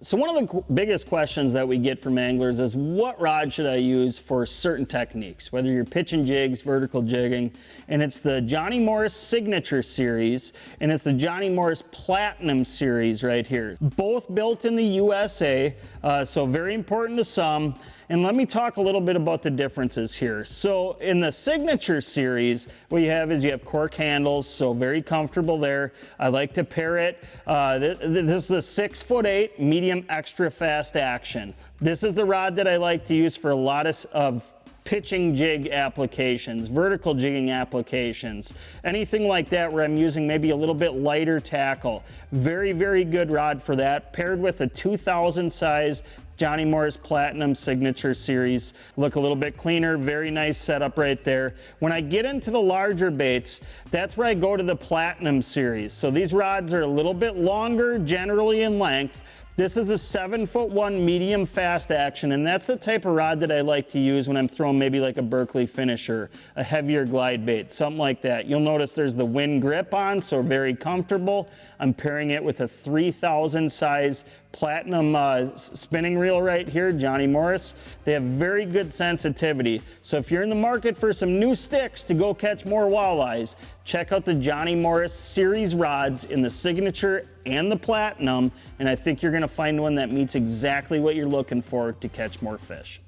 So one of the biggest questions that we get from anglers is, what rod should I use for certain techniques, whether you're pitching jigs, vertical jigging, and it's the Johnny Morris Signature Series, and it's the Johnny Morris Platinum Series right here. Both built in the USA, so very important to some. And let me talk a little bit about the differences here. So in the Signature Series, what you have is you have cork handles, so very comfortable there. I like to pair it. This is a 6'8" medium extra fast action. This is the rod that I like to use for a lot of pitching jig applications, vertical jigging applications, anything like that where I'm using maybe a little bit lighter tackle. Very, very good rod for that, paired with a 2000 size Johnny Morris Platinum Signature Series. Look a little bit cleaner, very nice setup right there. When I get into the larger baits, that's where I go to the Platinum Series. So these rods are a little bit longer generally in length. This is a 7'1" medium fast action, and that's the type of rod that I like to use when I'm throwing maybe like a Berkeley finisher, a heavier glide bait, something like that. You'll notice there's the wind grip on, so very comfortable. I'm pairing it with a 3000 size Platinum spinning reel right here, Johnny Morris. They have very good sensitivity. So if you're in the market for some new sticks to go catch more walleyes, check out the Johnny Morris series rods in the Signature and the Platinum, and I think you're going to find one that meets exactly what you're looking for to catch more fish.